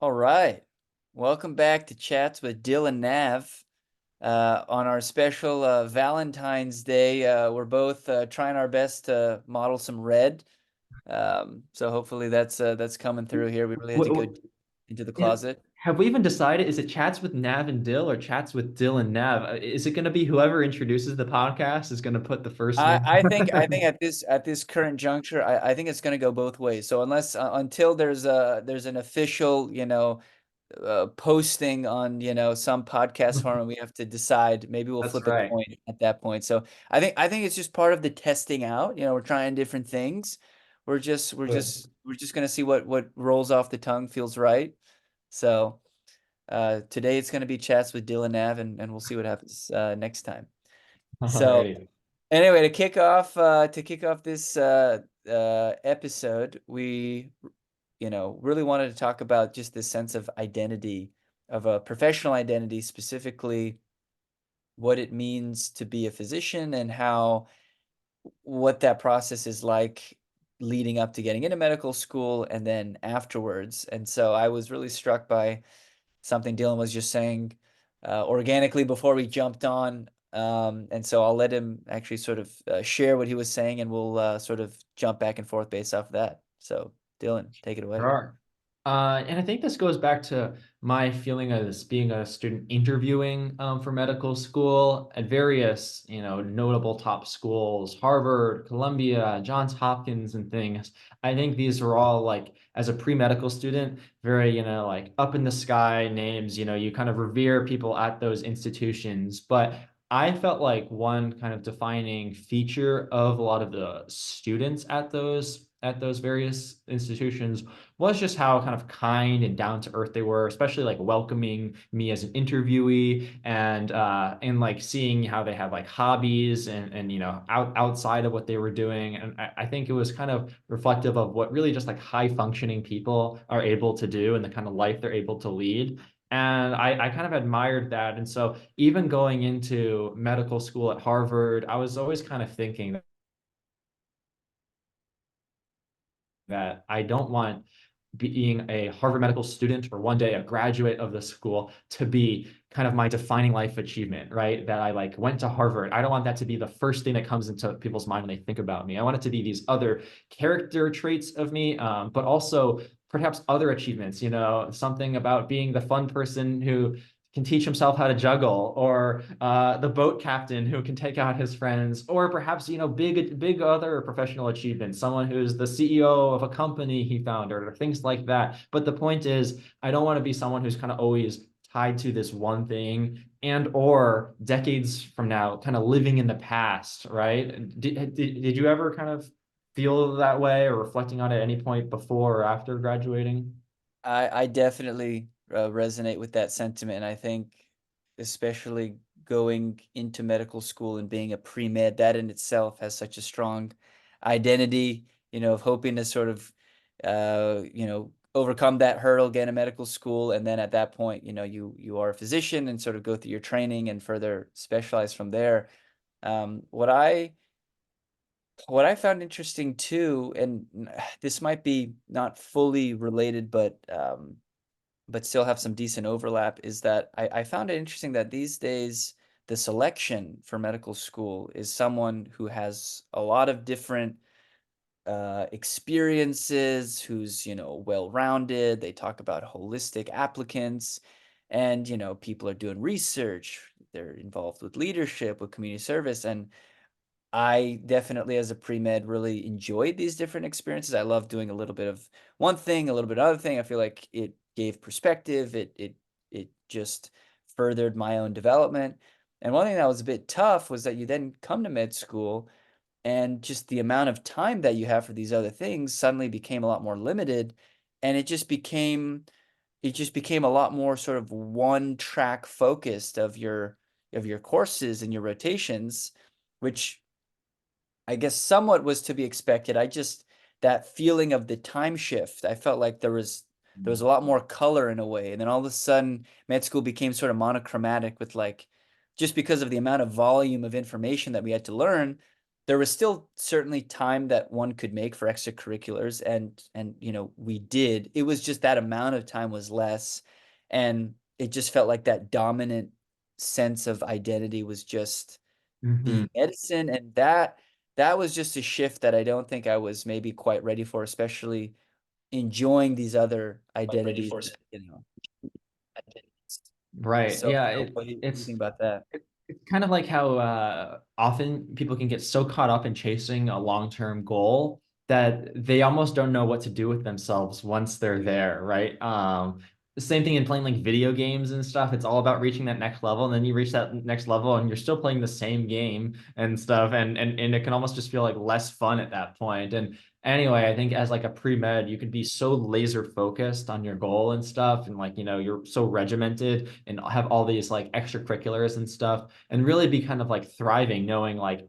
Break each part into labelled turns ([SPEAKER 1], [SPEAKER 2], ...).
[SPEAKER 1] All right. Welcome back to Chats with Dylan Nav. On our special Valentine's Day, we're both trying our best to model some red. So hopefully that's coming through here. We really had to go
[SPEAKER 2] What,
[SPEAKER 1] deep into the
[SPEAKER 2] is,
[SPEAKER 1] closet.
[SPEAKER 2] have we even decided? Is it chats with Nav and Dill or chats with Dill and Nav? Is it going to be whoever introduces the podcast is going to put the first name?
[SPEAKER 1] I think at this current juncture, I think it's going to go both ways. So unless until there's an official, posting on, some podcast forum, and we have to decide, maybe we'll
[SPEAKER 2] That's
[SPEAKER 1] flip a
[SPEAKER 2] right.
[SPEAKER 1] coin at that point. So I think it's just part of the testing out. We're trying different things. We're just we're
[SPEAKER 2] Good.
[SPEAKER 1] just we're just gonna see what rolls off the tongue, feels right. So today it's gonna be chats with Dylan Nav, and we'll see what happens next time. So
[SPEAKER 2] Alrighty.
[SPEAKER 1] anyway, to kick off this episode, we really wanted to talk about just this sense of identity, of a professional identity, specifically what it means to be a physician and how what that process is like leading up to getting into medical school and then afterwards. And so I was really struck by something Dylan was just saying organically before we jumped on. And so I'll let him actually sort of share what he was saying, and we'll sort of jump back and forth based off of that. So, Dylan, take it away.
[SPEAKER 2] Sure. And I think this goes back to my feeling as being a student interviewing for medical school at various, notable top schools, Harvard, Columbia, Johns Hopkins, and things. I think these are all like, as a pre-medical student, very, like up in the sky names. You kind of revere people at those institutions. But I felt like one kind of defining feature of a lot of the students at those various institutions was just how kind of kind and down to earth they were, especially like welcoming me as an interviewee and like seeing how they had like hobbies and outside of what they were doing. And I think it was kind of reflective of what really just like high functioning people are able to do and the kind of life they're able to lead. And I kind of admired that. And so even going into medical school at Harvard, I was always kind of thinking that I don't want being a Harvard medical student or one day a graduate of the school to be kind of my defining life achievement, right? That I like went to Harvard. I don't want that to be the first thing that comes into people's mind when they think about me. I want it to be these other character traits of me, but also perhaps other achievements, something about being the fun person who can teach himself how to juggle, or the boat captain who can take out his friends, or perhaps big other professional achievements, someone who's the CEO of a company he founded, or things like that. But the point is, I don't want to be someone who's kind of always tied to this one thing and or decades from now kind of living in the past, right? Did you ever kind of feel that way or reflecting on it at any point before or after graduating?
[SPEAKER 1] I definitely resonate with that sentiment. And I think, especially going into medical school and being a pre-med, that in itself has such a strong identity, of hoping to sort of, overcome that hurdle, get into medical school. And then at that point, you are a physician and sort of go through your training and further specialize from there. What I found interesting too, and this might be not fully related, but still have some decent overlap, is that I found it interesting that these days the selection for medical school is someone who has a lot of different experiences, who's, well-rounded. They talk about holistic applicants, and, people are doing research. They're involved with leadership, with community service, and I definitely, as a pre-med, really enjoyed these different experiences. I love doing a little bit of one thing, a little bit of other thing. I feel like it gave perspective. It just furthered my own development. And one thing that was a bit tough was that you then come to med school, and just the amount of time that you have for these other things suddenly became a lot more limited, and it just became a lot more sort of one track focused of your courses and your rotations, which I guess somewhat was to be expected. That feeling of the time shift, I felt like there was a lot more color in a way. And then all of a sudden, med school became sort of monochromatic with, like, just because of the amount of volume of information that we had to learn, there was still certainly time that one could make for extracurriculars, and, we did. It was just that amount of time was less, and it just felt like that dominant sense of identity was just
[SPEAKER 2] Mhm.
[SPEAKER 1] being medicine, and that was just a shift that I don't think I was maybe quite ready for, especially enjoying these other identities, you know?
[SPEAKER 2] Right.
[SPEAKER 1] So,
[SPEAKER 2] Yeah,
[SPEAKER 1] what do you think about that?
[SPEAKER 2] it's kind of like how often people can get so caught up in chasing a long-term goal that they almost don't know what to do with themselves once they're there, right? The same thing in playing like video games and stuff. It's all about reaching that next level, and then you reach that next level, and you're still playing the same game and stuff, and it can almost just feel like less fun at that point. And anyway, I think as like a pre-med, you could be so laser focused on your goal and stuff, and like, you're so regimented and have all these like extracurriculars and stuff, and really be kind of like thriving, knowing like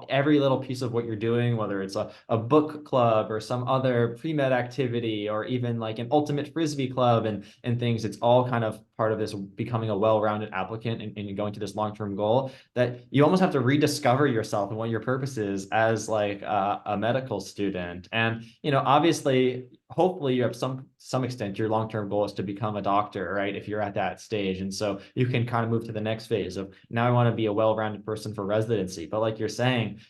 [SPEAKER 2] every little piece of what you're doing, whether it's a book club or some other pre-med activity, or even like an ultimate frisbee club and things. It's all kind of part of this becoming a well-rounded applicant, and going to this long-term goal, that you almost have to rediscover yourself and what your purpose is as like a medical student. And obviously, hopefully you have some extent, your long-term goal is to become a doctor, right? If you're at that stage, and so you can kind of move to the next phase of, now I want to be a well-rounded person for residency. But like you're saying,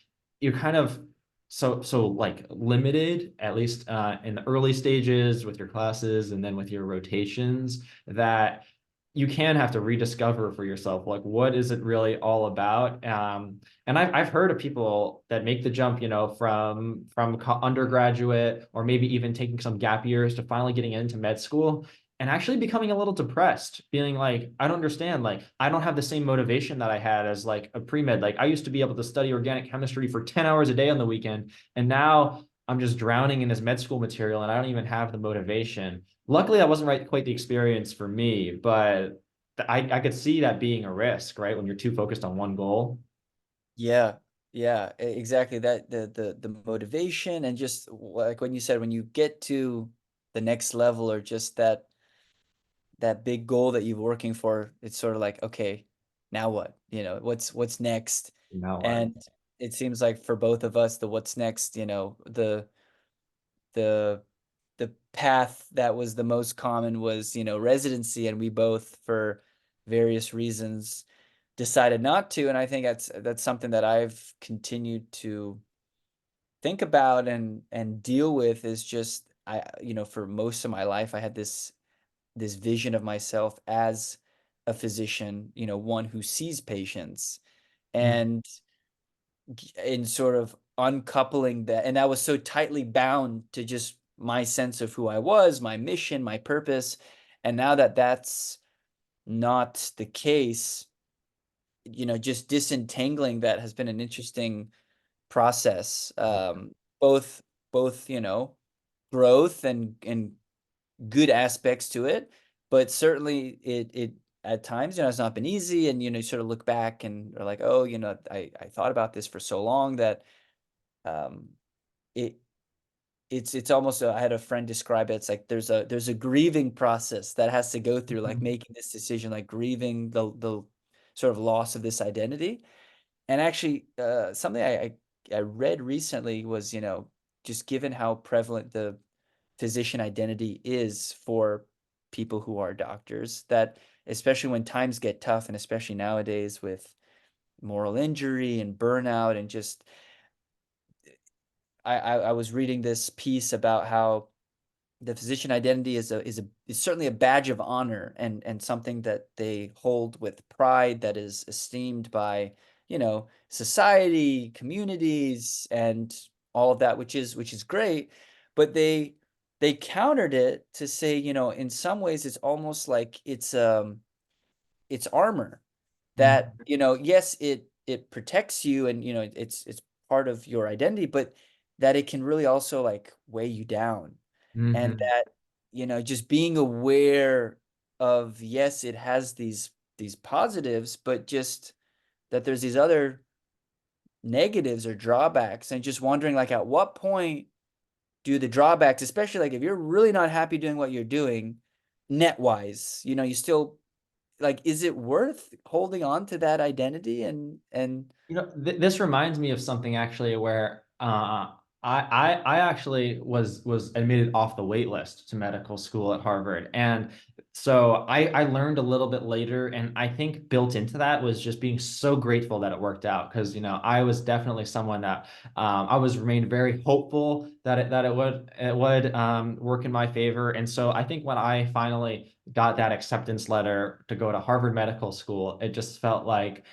[SPEAKER 2] you're kind of so like limited, at least in the early stages with your classes and then with your rotations, that you can have to rediscover for yourself, like, what is it really all about. And I've heard of people that make the jump, from undergraduate, or maybe even taking some gap years, to finally getting into med school, and actually becoming a little depressed, feeling like, I don't understand, like, I don't have the same motivation that I had as like a pre-med. Like, I used to be able to study organic chemistry for 10 hours a day on the weekend, and now I'm just drowning in this med school material, and I don't even have the motivation. Luckily, that wasn't quite the experience for me, but I could see that being a risk, right? When you're too focused on one goal.
[SPEAKER 1] Yeah, yeah, exactly, that the motivation, and just like when you said, when you get to the next level, or just that big goal that you're working for, it's sort of like, okay, now what? What's next?
[SPEAKER 2] Now what?
[SPEAKER 1] And it seems like for both of us, the what's next, the the path that was the most common was, residency, and we both, for various reasons, decided not to. And I think that's something that I've continued to think about and deal with, is just, for most of my life I had this vision of myself as a physician, one who sees patients,
[SPEAKER 2] Mm,
[SPEAKER 1] and in sort of uncoupling that, and that was so tightly bound to just my sense of who I was, my mission, my purpose. And now that that's not the case, just disentangling that has been an interesting process. Both, growth and good aspects to it, but certainly it at times, it's not been easy, and you sort of look back and are like, oh, I thought about this for so long that um it it's almost I had a friend describe it. It's like there's a grieving process that has to go through, like
[SPEAKER 2] mhm,
[SPEAKER 1] making this decision, like grieving the sort of loss of this identity. And actually, something I read recently was, just given how prevalent the physician identity is for people who are doctors, that especially when times get tough, and especially nowadays with moral injury and burnout, and just I was reading this piece about how the physician identity is certainly a badge of honor, and something that they hold with pride, that is esteemed by, society, communities, and all of that, which is great. But they countered it to say, in some ways it's almost like it's armor, that,
[SPEAKER 2] mhm,
[SPEAKER 1] yes, it protects you, and it's part of your identity, but that it can really also like weigh you down. And
[SPEAKER 2] mhm,
[SPEAKER 1] that, just being aware of, yes, it has these positives, but just that there's these other negatives or drawbacks, and just wondering, like, at what point do the drawbacks, especially like if you're really not happy doing what you're doing net wise, you still, like, is it worth holding on to that identity? And
[SPEAKER 2] This reminds me of something actually where I actually was admitted off the wait list to medical school at Harvard. And so I learned a little bit later, and I think built into that was just being so grateful that it worked out. Because, I was definitely someone that I was remained very hopeful that it would work in my favor. And so I think when I finally got that acceptance letter to go to Harvard Medical School, it just felt like,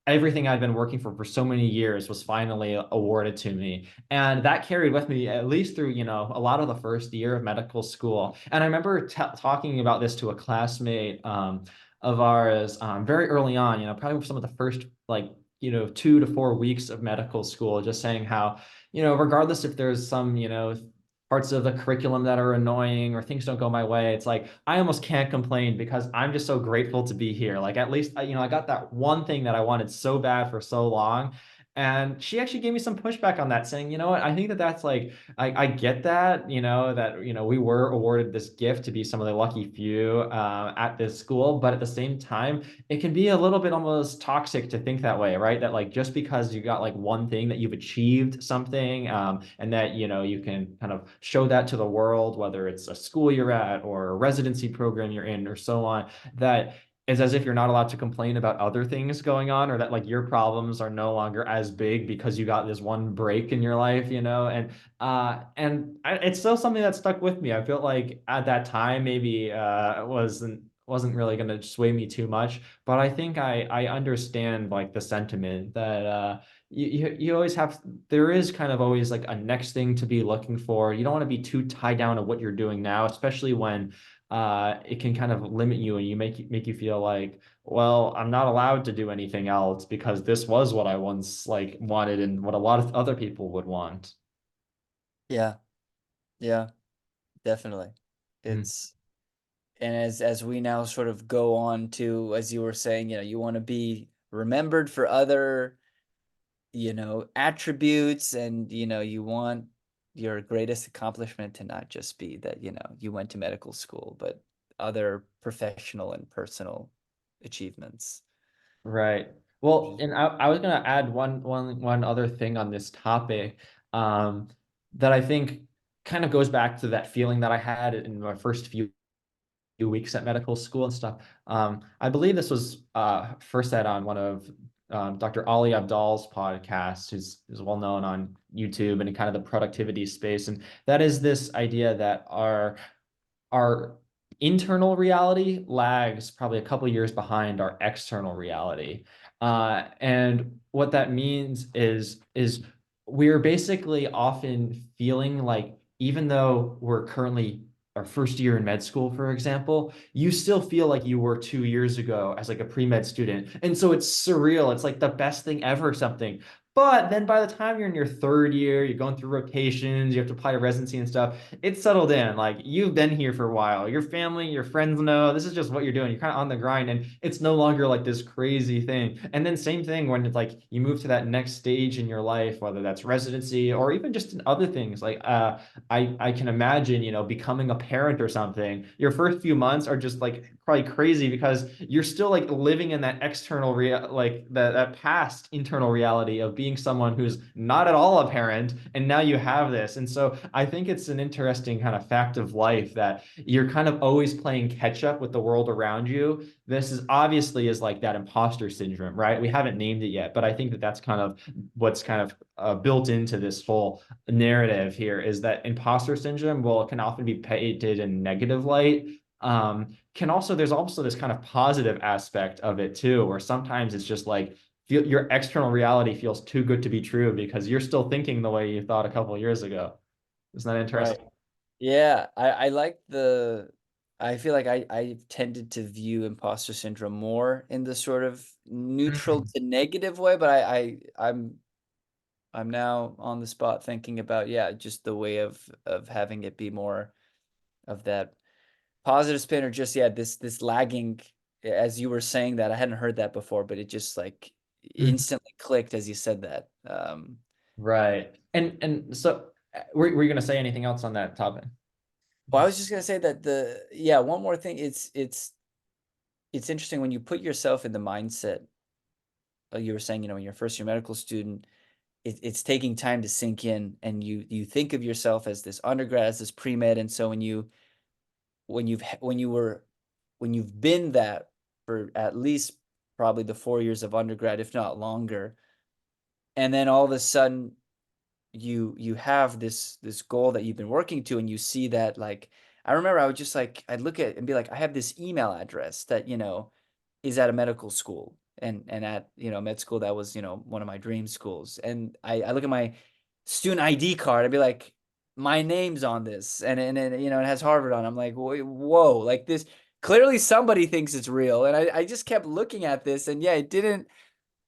[SPEAKER 2] everything I'd been working for so many years was finally awarded to me. And that carried with me at least through, a lot of the first year of medical school. And I remember talking about this to a classmate of ours very early on, probably some of the first, like, 2 to 4 weeks of medical school, just saying how, regardless if there's some, parts of the curriculum that are annoying or things don't go my way, it's like I almost can't complain because I'm just so grateful to be here. Like, at least I got that one thing that I wanted so bad for so long. And she actually gave me some pushback on that, saying, what, I think that that's like, I get that, that, we were awarded this gift to be some of the lucky few at this school, but at the same time, it can be a little bit almost toxic to think that way, right? That, like, just because you got like one thing that you've achieved something, and that, you can kind of show that to the world, whether it's a school you're at or a residency program you're in or so on, that it's as if you're not allowed to complain about other things going on, or that like your problems are no longer as big because you got this one break in your life, it's still something that stuck with me. I felt like at that time maybe wasn't really going to sway me too much, but I think I understand like the sentiment that you always have, there is kind of always like a next thing to be looking for. You don't want to be too tied down to what you're doing now, especially when it can kind of limit you, and make you feel like, well, I'm not allowed to do anything else because this was what I once like wanted and what a lot of other people would want.
[SPEAKER 1] Yeah, yeah, definitely.
[SPEAKER 2] Mm.
[SPEAKER 1] It's and as we now sort of go on to, as you were saying, you want to be remembered for other, attributes, and you want your greatest accomplishment to not just be that, you went to medical school, but other professional and personal achievements.
[SPEAKER 2] Right.
[SPEAKER 1] Which
[SPEAKER 2] Well,
[SPEAKER 1] is
[SPEAKER 2] and I was gonna add one other thing on this topic, um, that I think kind of goes back to that feeling that I had in my first few weeks at medical school and stuff. I believe this was first said on one of Dr. Ali Abdal's podcasts, who's well known on YouTube and in kind of the productivity space, and that is this idea that our internal reality lags probably a couple years behind our external reality. And what that means is we're basically often feeling like, even though we're currently our first year in med school, for example, you still feel like you were 2 years ago as like a pre-med student. And so it's surreal. It's like the best thing ever, or something. But then by the time you're in your third year, you're going through rotations, you have to apply to residency and stuff, it's settled in. Like, you've been here for a while. Your family, your friends know this is just what you're doing. You're kind of on the grind, and it's no longer like this crazy thing. And then same thing when it's like you move to that next stage in your life, whether that's residency or even just in other things. Like I can imagine, becoming a parent or something. Your first few months are just like probably crazy because you're still like living in that external like that past internal reality of being someone who's not at all a parent, and now you have this. And so I think it's an interesting kind of fact of life that you're kind of always playing catch up with the world around you. This is obviously is like that imposter syndrome, right? We haven't named it yet, but I think that that's kind of what's kind of built into this whole narrative here, is that imposter syndrome, well, it can often be painted in negative light. Can also, there's also this kind of positive aspect of it too, where sometimes it's just like your external reality feels too good to be true because you're still thinking the way you thought a couple of years ago. Isn't that
[SPEAKER 1] right.
[SPEAKER 2] interesting?
[SPEAKER 1] Yeah, I like the I feel like I tended to view imposter syndrome more in the sort of neutral
[SPEAKER 2] Mm.
[SPEAKER 1] to negative way, but I'm now on the spot thinking about, yeah, just the way of having it be more of that positive spin, or just, yeah, this lagging, as you were saying that. I hadn't heard that before, but it just like
[SPEAKER 2] Mhm.
[SPEAKER 1] instantly clicked as you said that.
[SPEAKER 2] Right. And so were you going to say anything else on that topic?
[SPEAKER 1] Well, I was just gonna say that yeah, one more thing. It's interesting when you put yourself in the mindset you were saying, when you're first year medical student, it's taking time to sink in, and you think of yourself as this undergrad, as this pre-med, and so when you've been that for at least probably the 4 years of undergrad, if not longer, and then all of a sudden you have this goal that you've been working to, and you see that, like, I remember I would just, like, I'd look at and be like, I have this email address that, is at a medical school, and at, med school that was, one of my dream schools. And I look at my student ID card, I'd be like, my name's on this, and it has Harvard on it. I'm like, whoa, like, this clearly somebody thinks it's real. And I just kept looking at this, and yeah, it didn't.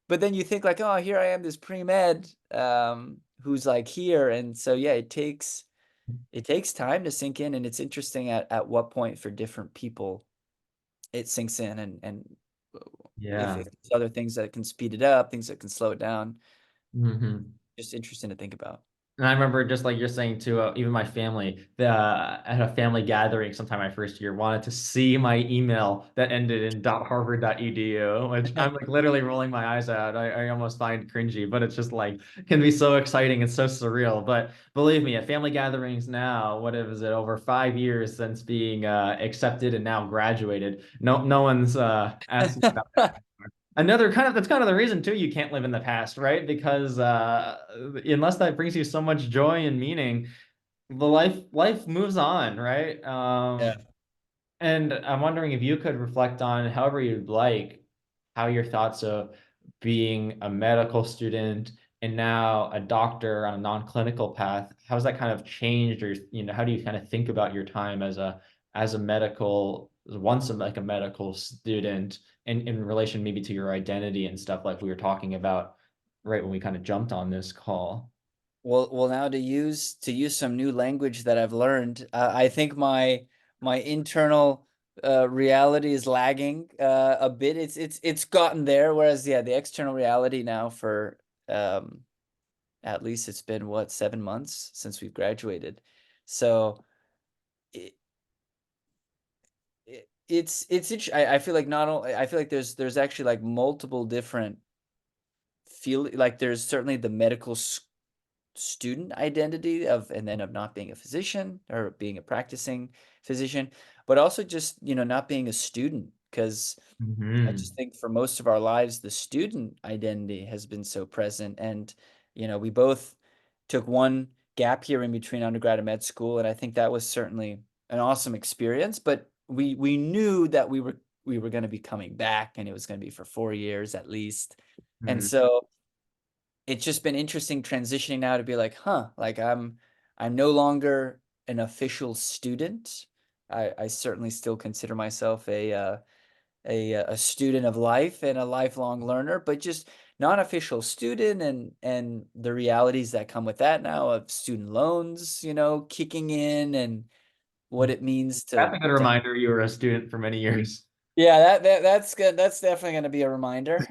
[SPEAKER 1] But then you think, like, oh, here I am, this pre-med, who's, like, here. And so yeah, it takes time to sink in, and it's interesting at what point for different people it sinks in, and if
[SPEAKER 2] Yeah.
[SPEAKER 1] there's other things that can speed it up, things that can slow it down.
[SPEAKER 2] Mhm.
[SPEAKER 1] Just interesting to think about.
[SPEAKER 2] And I remember, just like you're saying too, even my family, at a family gathering sometime my first year, wanted to see my email that ended in .harvard.edu, which I'm like literally rolling my eyes at. I almost find cringy, but it's just like, can be so exciting and so surreal. But believe me, at family gatherings now, what is it, over 5 years since being accepted and now graduated, no one's asking about that. Another kind of, that's kind of the reason too you can't live in the past, right? Because unless that brings you so much joy and meaning, the life moves on, right?
[SPEAKER 1] Yeah.
[SPEAKER 2] And I'm wondering if you could reflect on, however you'd like, how your thoughts of being a medical student and now a doctor on a non-clinical path, how's that kind of changed, or how do you kind of think about your time as a medical, once like a medical student, in relation maybe to your identity and stuff like we were talking about right when we kind of jumped on this call.
[SPEAKER 1] Well, now to use some new language that I've learned, I think my internal reality is lagging a bit. It's gotten there, whereas yeah, the external reality now for um, at least it's been what, 7 months since we've graduated. So it, I feel like not only I feel like there's actually like multiple different feel like there's certainly the medical student identity of, and then of not being a physician or being a practicing physician, but also just, not being a student. Because I just
[SPEAKER 2] Hmm.
[SPEAKER 1] think for most of our lives, the student identity has been so present. And, we both took one gap year in between undergrad and med school. And I think that was certainly an awesome experience. But we knew that we were going to be coming back, and it was going to be for 4 years at least. And so it's just been interesting transitioning now to be like, huh, like I'm no longer an official student. I certainly still consider myself a student of life and a lifelong learner, but just non-official student, and the realities that come with that now of student loans, kicking in, and what it means
[SPEAKER 2] That's
[SPEAKER 1] to
[SPEAKER 2] a good
[SPEAKER 1] to
[SPEAKER 2] reminder you were a student for many years.
[SPEAKER 1] yeah, that's good. That's definitely gonna be a reminder.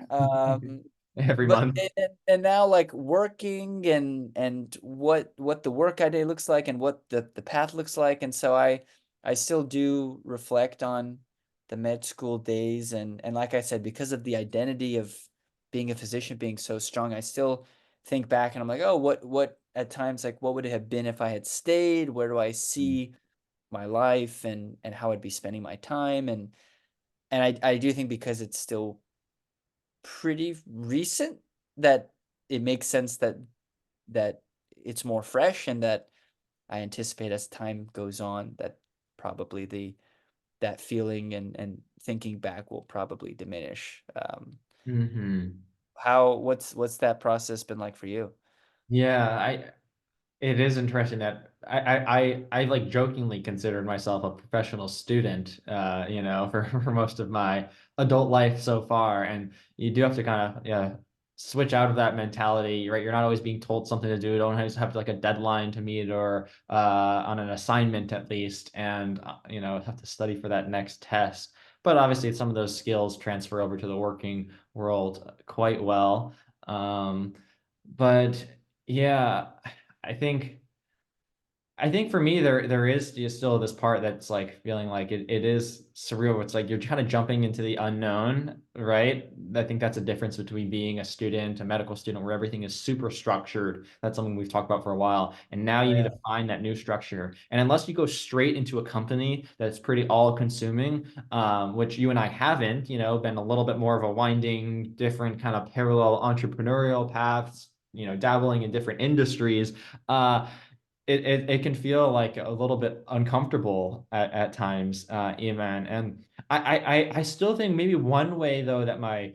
[SPEAKER 2] Every
[SPEAKER 1] But
[SPEAKER 2] month.
[SPEAKER 1] and now, like, working, and what the work day looks like, and what the path looks like. And so I still do reflect on the med school days, and like I said, because of the identity of being a physician being so strong, I still think back, and I'm like, oh, what at times, like, what would it have been if I had stayed? Where do I see my life, and how I'd be spending my time? And I do think because it's still pretty recent, that it makes sense that it's more fresh, and that I anticipate as time goes on that probably that feeling and thinking back will probably diminish.
[SPEAKER 2] Hmm.
[SPEAKER 1] What's that process been like for you?
[SPEAKER 2] Yeah, it is interesting that I like jokingly considered myself a professional student, for most of my adult life so far. And you do have to kind of, yeah, switch out of that mentality, right? You're not always being told something to do. You don't always have like a deadline to meet, or on an assignment at least, and have to study for that next test. But obviously, some of those skills transfer over to the working world quite well. But yeah, I think I think for me, there is just still this part that's like feeling like it is surreal. It's like you're kind of jumping into the unknown, right? I think that's a difference between being a student, a medical student, where everything is super structured. That's something we've talked about for a while. And now
[SPEAKER 1] Oh,
[SPEAKER 2] you need to
[SPEAKER 1] yeah.
[SPEAKER 2] find that new structure. And unless you go straight into a company that's pretty all-consuming, which you and I haven't, been a little bit more of a winding, different kind of parallel entrepreneurial paths, dabbling in different industries. It can feel like a little bit uncomfortable at times, Iman. And I still think maybe one way though that my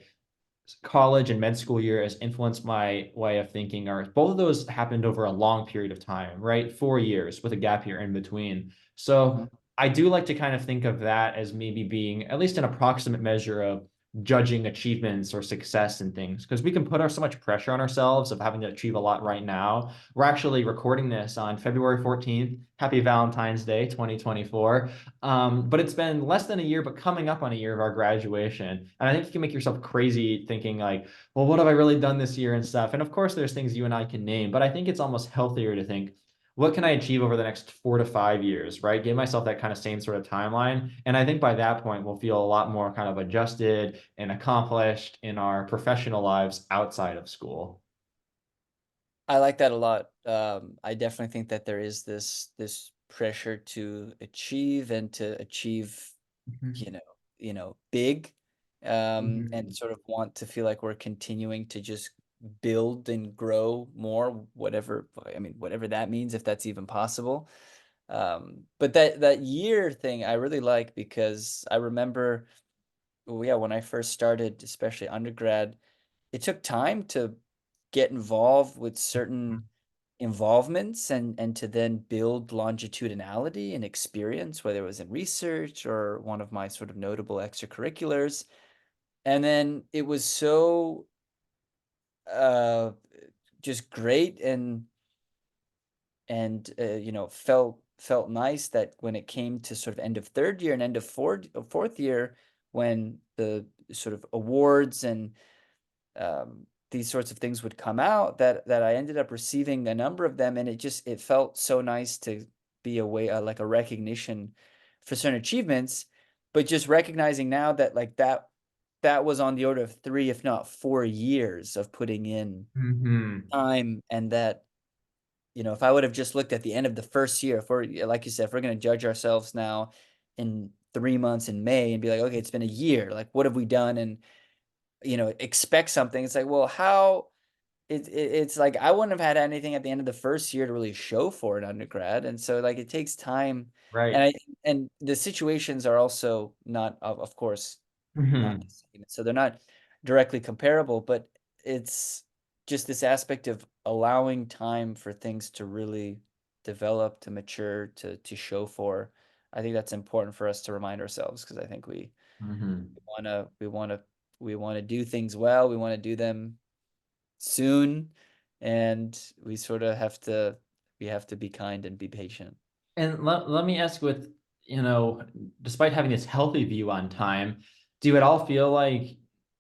[SPEAKER 2] college and med school year has influenced my way of thinking are both of those happened over a long period of time, right? 4 years with a gap year in between. So
[SPEAKER 1] Mhm.
[SPEAKER 2] I do like to kind of think of that as maybe being at least an approximate measure of judging achievements or success and things because we can put so much pressure on ourselves of having to achieve a lot right now. We're actually recording this on February 14th. Happy Valentine's Day 2024. But it's been less than a year, but coming up on a year of our graduation. And I think you can make yourself crazy thinking like, well, what have I really done this year and stuff? And of course, there's things you and I can name, but I think it's almost healthier to think, what can I achieve over the next 4 to 5 years, right? Give myself that kind of same sort of timeline. And I think by that point, we'll feel a lot more kind of adjusted and accomplished in our professional lives outside of school.
[SPEAKER 1] I like that a lot. I definitely think that there is this pressure to achieve and to achieve,
[SPEAKER 2] Mhm.
[SPEAKER 1] you know, big, and
[SPEAKER 2] Mhm.
[SPEAKER 1] sort of want to feel like we're continuing to just build and grow more, whatever, I mean, whatever that means, if that's even possible. But that year thing I really like because I remember, well, yeah, when I first started, especially undergrad, it took time to get involved with certain involvements and to then build longitudinality and experience, whether it was in research or one of my sort of notable extracurriculars. And then it was so uh, just great and felt nice that when it came to sort of end of third year and end of fourth year, when the sort of awards and these sorts of things would come out, that I ended up receiving a number of them, and it felt so nice to be a way, like a recognition for certain achievements, but just recognizing now that like that was on the order of 3, if not 4 years of putting in
[SPEAKER 2] Mhm.
[SPEAKER 1] time, and that, if I would have just looked at the end of the first year, if we're, yeah, like you said, if we're going to judge ourselves now in 3 months in May and be like, okay, it's been a year, like what have we done, and expect something. It's like, well, how it's like I wouldn't have had anything at the end of the first year to really show for an undergrad, and so like it takes time, and
[SPEAKER 2] Right.
[SPEAKER 1] the situations are also not, of course, not the
[SPEAKER 2] Mhm.
[SPEAKER 1] same, so they're not directly comparable, but it's just this aspect of allowing time for things to really develop, to mature, to show for. I think that's important for us to remind ourselves because I think
[SPEAKER 2] Mhm.
[SPEAKER 1] we wanna we wanna do things well, we wanna do them soon, and we have to be kind and be patient.
[SPEAKER 2] And let me ask with, despite having this healthy view on time, do you at all feel like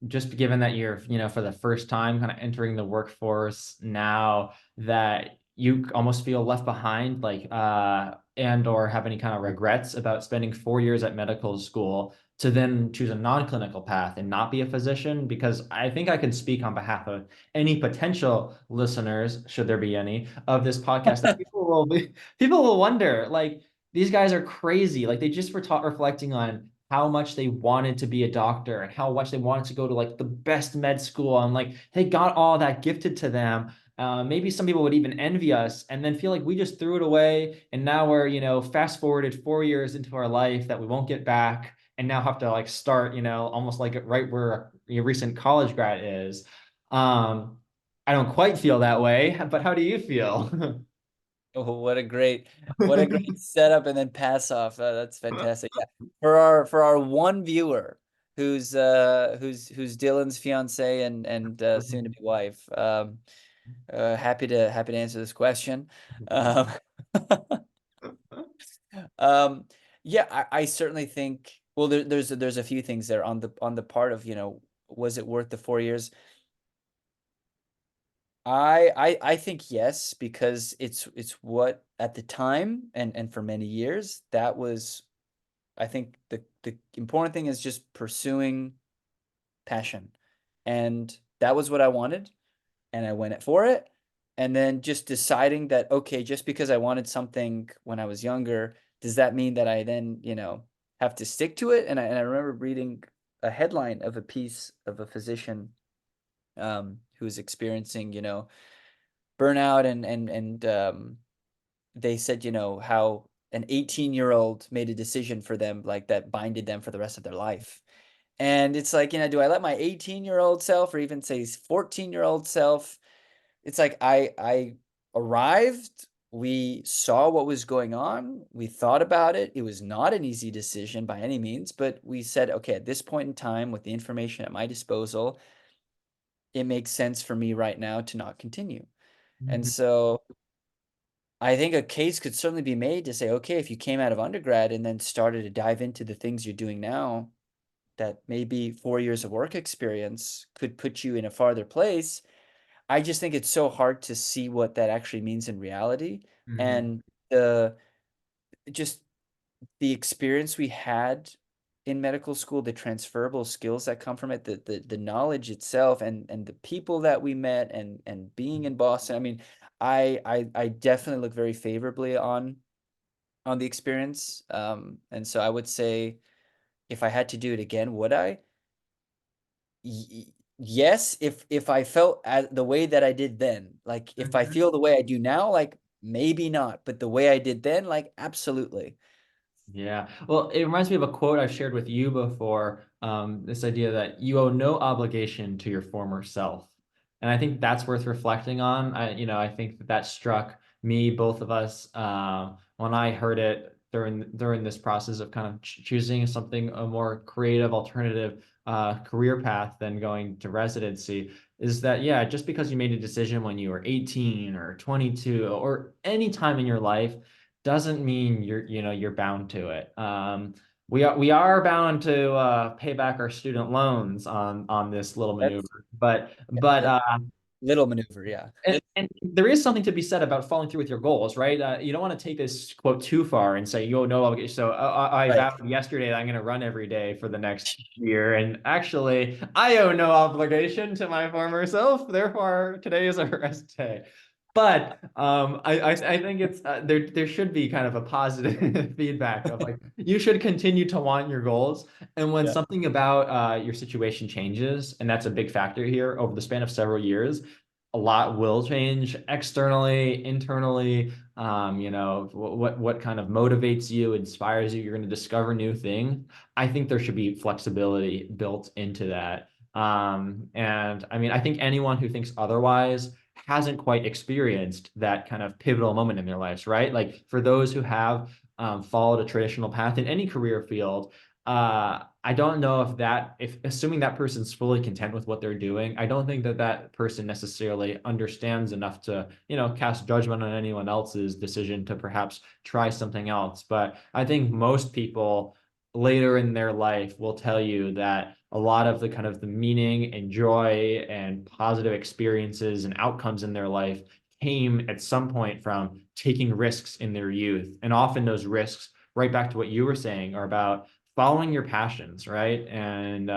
[SPEAKER 2] just given that you're, for the first time kind of entering the workforce now that you almost feel left behind, like, and or have any kind of regrets about spending 4 years at medical school to then choose a non-clinical path and not be a physician? Because I think I can speak on behalf of any potential listeners, should there be any, of this podcast, that people will wonder, like, these guys are crazy. Like, they just were reflecting on how much they wanted to be a doctor and how much they wanted to go to like the best med school, and like they got all that gifted to them. Maybe some people would even envy us and then feel like we just threw it away. And now we're, fast forwarded 4 years into our life that we won't get back. And now have to like start, almost like right where your recent college grad is. Um, I don't quite feel that way, but how do you feel?
[SPEAKER 1] Oh, what a great setup and then pass off. That's fantastic. Yeah. For our one viewer who's Dylan's fiance and soon to be wife. Happy to answer this question. Um, um, yeah, I certainly think, well, there's a few things there on the part of, was it worth the 4 years? I think yes, because it's what at the time and for many years, that was I think the important thing is just pursuing passion. And that was what I wanted, and I went for it. And then just deciding that, okay, just because I wanted something when I was younger, does that mean that I then, have to stick to it? And I remember reading a headline of a piece of a physician who was experiencing, burnout and they said, how an 18-year-old made a decision for them like that binded them for the rest of their life. And it's like, do I let my 18-year-old self or even say 14-year-old self, it's like I arrived, we saw what was going on, we thought about it. It was not an easy decision by any means, but we said, okay, at this point in time with the information at my disposal, it makes sense for me right now to not continue. And
[SPEAKER 2] Mhm,
[SPEAKER 1] so I think a case could certainly be made to say, okay, if you came out of undergrad and then started to dive into the things you're doing now, that maybe 4 years of work experience could put you in a farther place. I just think it's so hard to see what that actually means in reality.
[SPEAKER 2] mhm,
[SPEAKER 1] And the just the experience we had in medical school, the transferable skills that come from it, the knowledge itself and the people that we met and being in Boston. I mean, I definitely look very favorably on the experience. And so I would say if I had to do it again, would I? Yes, if I felt the way that I did then. Like if I
[SPEAKER 2] mhm.
[SPEAKER 1] feel the way I do now, like maybe not, but the way I did then, like absolutely.
[SPEAKER 2] Yeah. Well, it reminds me of a quote I've shared with you before. This idea that you owe no obligation to your former self. And I think that's worth reflecting on. I think that struck me, both of us, when I heard it during this process of kind of choosing something a more creative, alternative career path than going to residency. Is that, yeah, just because you made a decision when you were 18 or 22 or any time in your life doesn't mean you're bound to it. We are bound to pay back our student loans on this little
[SPEAKER 1] That's
[SPEAKER 2] maneuver, but
[SPEAKER 1] yeah,
[SPEAKER 2] but
[SPEAKER 1] the
[SPEAKER 2] uh,
[SPEAKER 1] little maneuver, yeah.
[SPEAKER 2] and there is something to be said about following through with your goals, right? You don't want to take this quote too far and say, "Yo, no obligation." So I
[SPEAKER 1] Right.
[SPEAKER 2] vowed yesterday that I'm going to run every day for the next year, and actually, I owe no obligation to my former self. Therefore, today is a rest day. But I think it's there should be kind of a positive feedback of like you should continue to want your goals, and when
[SPEAKER 1] Yeah.
[SPEAKER 2] something about your situation changes, and that's a big factor here over the span of several years, a lot will change externally, internally. What kind of motivates you, inspires you. You're going to discover new things. I think there should be flexibility built into that. And I mean, I think anyone who thinks otherwise hasn't quite experienced that kind of pivotal moment in their lives, right? Like for those who have followed a traditional path in any career field, I don't know if assuming that person's fully content with what they're doing, I don't think that that person necessarily understands enough to, cast judgment on anyone else's decision to perhaps try something else. But I think most people later in their life will tell you that a lot of the kind of the meaning and joy and positive experiences and outcomes in their life came at some point from taking risks in their youth. And often those risks, right back to what you were saying, are about following your passions, right? And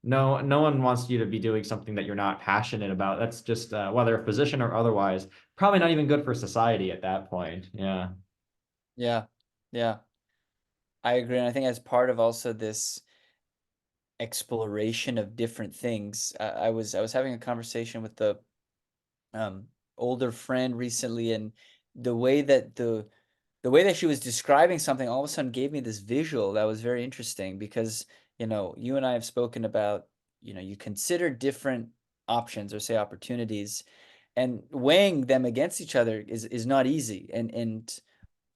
[SPEAKER 2] no one wants you to be doing something that you're not passionate about. That's just whether a physician or otherwise, probably not even good for society at that point. Yeah.
[SPEAKER 1] Yeah. Yeah. I agree. And I think as part of also this exploration of different things, I was having a conversation with the um older friend recently, and the way that the way that she was describing something all of a sudden gave me this visual that was very interesting because, you and I have spoken about, you consider different options or say opportunities, and weighing them against each other is not easy. And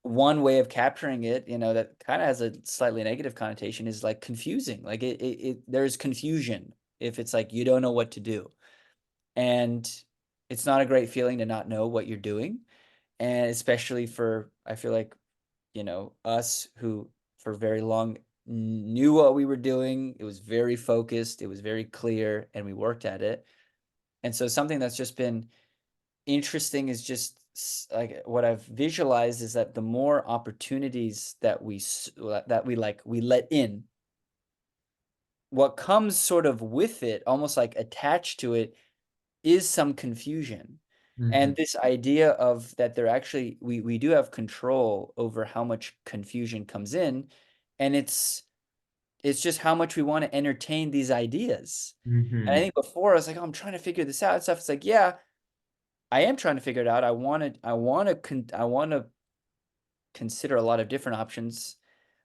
[SPEAKER 1] one way of capturing it, that kind of has a slightly negative connotation is like confusing. Like there's confusion if it's like you don't know what to do. And it's not a great feeling to not know what you're doing. And especially for, I feel like, us who for very long knew what we were doing. It was very focused, it was very clear, and we worked at it. And so something that's just been interesting is just like what I've visualized is that the more opportunities that that we like we let in, what comes sort of with it, almost like attached to it, is some confusion.
[SPEAKER 2] Mhm,
[SPEAKER 1] And this idea of that there actually we do have control over how much confusion comes in, and it's just how much we want to entertain these ideas. And I
[SPEAKER 2] mhm,
[SPEAKER 1] think before I was like, "Oh, I'm trying to figure this out and stuff." It's like, yeah, I am trying to figure it out. I want to consider a lot of different options,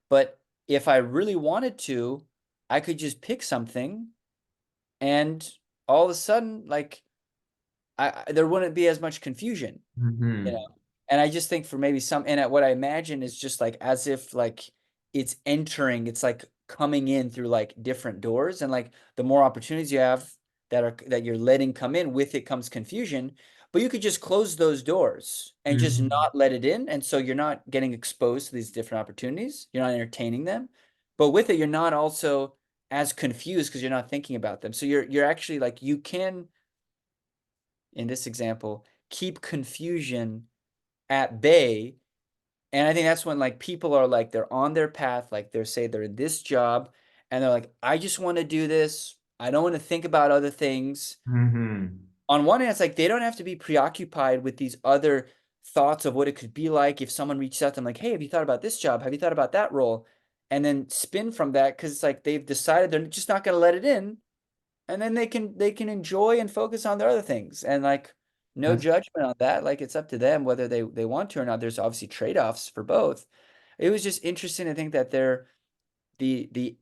[SPEAKER 1] but if I really wanted to, I could just pick something and all of a sudden like there wouldn't be as much confusion. You know?
[SPEAKER 2] mhm,
[SPEAKER 1] And I just think for maybe some and what I imagine is just, like, as if, like, it's, like, coming in through, like, different doors, and, like, the more opportunities you have that you're letting come in, with it comes confusion, but you could just close those doors and just
[SPEAKER 2] mhm.
[SPEAKER 1] not let it in, and so you're not getting exposed to these different opportunities, you're not entertaining them, but with it, you're not also as confused because 'cause you're not thinking about them, so you're actually, like, you can, in this example, keep confusion at bay. And I think that's when like people are like they're on their path, like they're say they're in this job and they're like, I just want to do this. I don't want to think about other things.
[SPEAKER 2] Mhm.
[SPEAKER 1] On one hand, it's like they don't have to be preoccupied with these other thoughts of what it could be like if someone reaches out to them like, hey, have you thought about this job? Have you thought about that role? And then spin from that because it's like they've decided they're just not going to let it in, and then they can enjoy and focus on their other things, and, like, no
[SPEAKER 2] That's
[SPEAKER 1] judgment on that, like, it's up to them whether they want to or not, there's obviously trade-offs for both. It was just interesting to think that the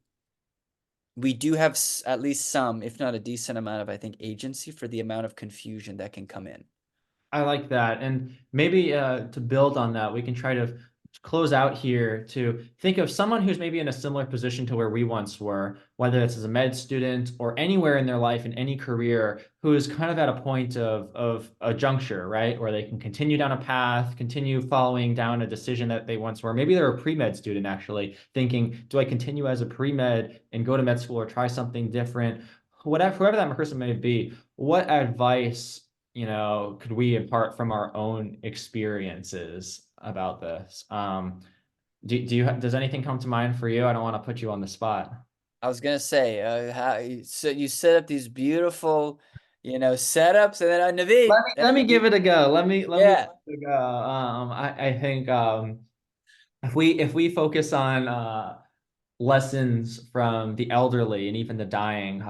[SPEAKER 1] we do have at least some, if not a decent amount of, I think, agency for the amount of confusion that can come in.
[SPEAKER 2] I like that. And maybe to build on that, we can try to close out here to think of someone who's maybe in a similar position to where we once were, whether it's as a med student or anywhere in their life, in any career, who is kind of at a point of a juncture, right? Where they can continue down a path, continue following down a decision that they once were. Maybe they're a pre-med student actually, thinking, do I continue as a pre-med and go to med school or try something different? Whatever, whoever that person may be, what advice could we impart from our own experiences about this? Does anything come to mind for you? I don't want to put you on the spot.
[SPEAKER 1] I was gonna say, so you set up these beautiful, setups, and then,
[SPEAKER 2] Let
[SPEAKER 1] Naveed,
[SPEAKER 2] me let me give it a go. Let me
[SPEAKER 1] yeah.
[SPEAKER 2] give it a go. I think if we focus on lessons from the elderly and even the dying.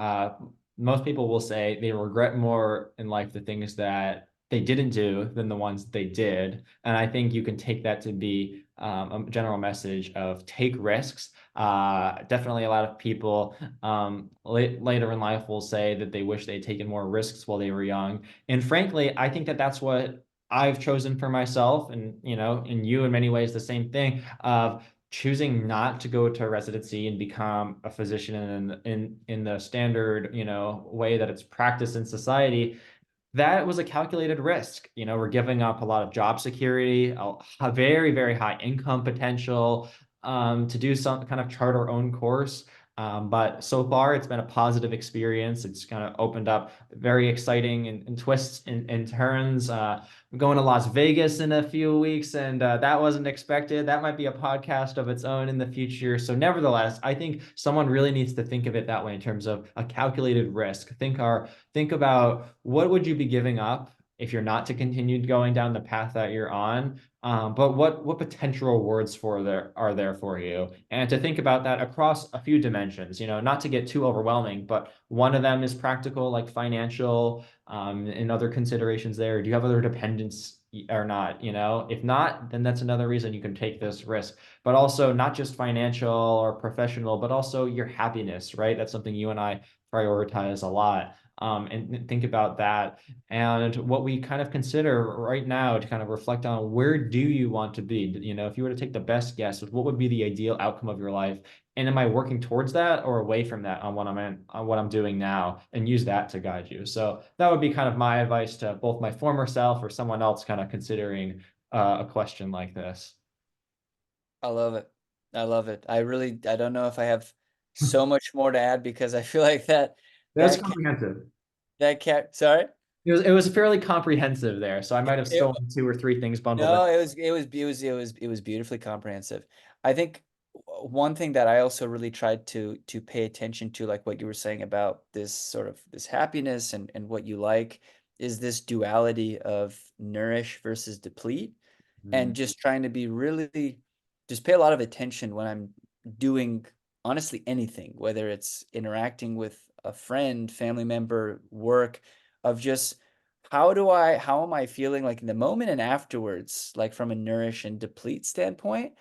[SPEAKER 2] Most people will say they regret more in life the things that they didn't do than the ones they did. And I think you can take that to be a general message of take risks. Definitely a lot of people later in life will say that they wish they'd taken more risks while they were young. And frankly, I think that that's what I've chosen for myself. And, in you in many ways, the same thing of choosing not to go to residency and become a physician in the standard way that it's practiced in society. That was a calculated risk. We're giving up a lot of job security, a very, very high income potential, to do some kind of chart our own course. But so far, it's been a positive experience. It's kind of opened up very exciting and twists and turns. I'm going to Las Vegas in a few weeks, and that wasn't expected. That might be a podcast of its own in the future. So, nevertheless, I think someone really needs to think of it that way in terms of a calculated risk. Think about what would you be giving up if you're not to continue going down the path that you're on. But what potential rewards are there for you, and to think about that across a few dimensions. Not to get too overwhelming, but one of them is practical, like financial, and other considerations there. Do you have other dependents or not? If not, then that's another reason you can take this risk. But also not just financial or professional, but also your happiness, right? That's something you and I prioritize a lot. And think about that and what we kind of consider right now to kind of reflect on where do you want to be? If you were to take the best guess, what would be the ideal outcome of your life? And am I working towards that or away from that on what I'm doing now, and use that to guide you? So that would be kind of my advice to both my former self or someone else kind of considering a question like this.
[SPEAKER 1] I love it. I love it. I don't know if I have so much more to add because I feel like that
[SPEAKER 2] That's
[SPEAKER 1] that ca
[SPEAKER 2] comprehensive.
[SPEAKER 1] that cat sorry?
[SPEAKER 2] it was fairly comprehensive there, so I might have
[SPEAKER 1] It,
[SPEAKER 2] stolen two or three things bundled in.
[SPEAKER 1] no, it was beautifully comprehensive. I think one thing that I also really tried to pay attention to, like what you were saying about this sort of this happiness and what you like, is this duality of nourish versus deplete, and
[SPEAKER 2] Mhm.
[SPEAKER 1] just trying to be really just pay a lot of attention when I'm doing honestly anything, whether it's interacting with a friend, family member, work, of just how am I feeling like in the moment and afterwards, like from a nourish and deplete standpoint.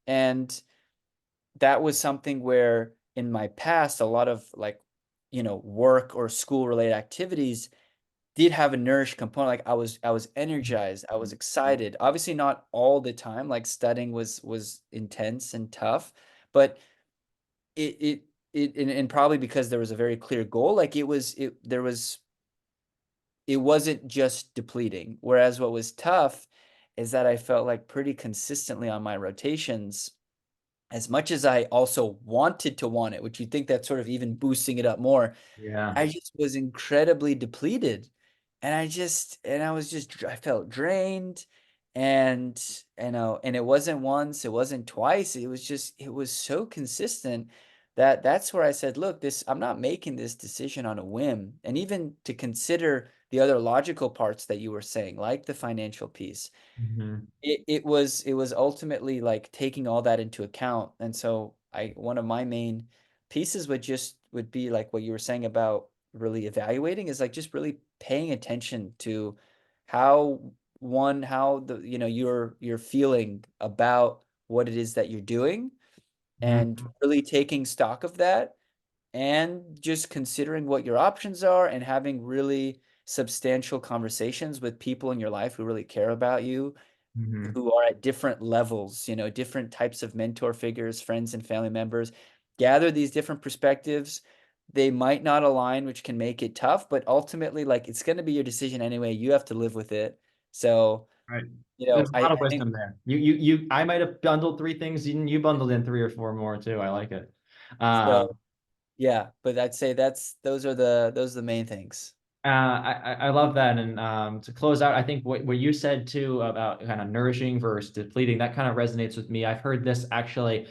[SPEAKER 1] And that was something where in my past, a lot of like, work or school related activities did have a nourish component. Like I was energized, I was excited. Obviously not all the time, like studying was intense and tough, but it it and probably because there was a very clear goal, like it wasn't just depleting. Whereas what was tough is that I felt like pretty consistently on my rotations, as much as I also wanted to want it, which you think that's sort of even boosting it up more,
[SPEAKER 2] Yeah.
[SPEAKER 1] I just was incredibly depleted. And I was just I felt drained, and and it wasn't once, it wasn't twice, it was so consistent that that's where I said, look, this I'm not making this decision on a whim. And even to consider the other logical parts that you were saying, like the financial piece,
[SPEAKER 2] Mhm.
[SPEAKER 1] it was ultimately like taking all that into account. And so I one of my main pieces would be like what you were saying about really evaluating, is like just really paying attention to how how you're feeling about what it is that you're doing, and
[SPEAKER 2] Mhm.
[SPEAKER 1] really taking stock of that, and just considering what your options are, and having really substantial conversations with people in your life who really care about you,
[SPEAKER 2] Mhm.
[SPEAKER 1] who are at different levels, different types of mentor figures, friends and family members. Gather these different perspectives. They might not align, which can make it tough, but ultimately, like, it's going to be your decision anyway. You have to live with it. So,
[SPEAKER 2] Right. There's a lot of
[SPEAKER 1] I think
[SPEAKER 2] wisdom there. I might have bundled three things, and you bundled in three or four more too. I like it.
[SPEAKER 1] so.
[SPEAKER 2] Um,
[SPEAKER 1] Yeah, but I'd say those are the main things.
[SPEAKER 2] I love that. And to close out, I think what you said too about kind of nourishing versus depleting, that kind of resonates with me. I've heard this actually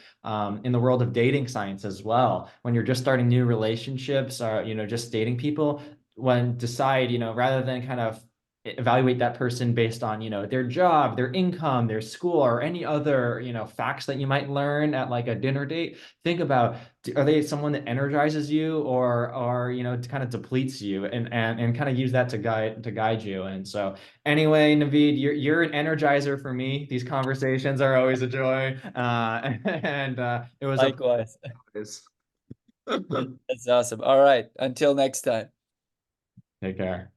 [SPEAKER 2] in the world of dating science as well. When you're just starting new relationships or, just dating people, when decide, rather than kind of evaluate that person based on, their job, their income, their school, or any other, facts that you might learn at like a dinner date, think about, are they someone that energizes you, or kind of depletes you, and kind of use that to guide you. And so anyway, Naveed, you're an energizer for me. These conversations are always a joy, and it was a
[SPEAKER 1] Likewise.
[SPEAKER 2] pleasure.
[SPEAKER 1] That's awesome. All right. Until next time.
[SPEAKER 2] Take care.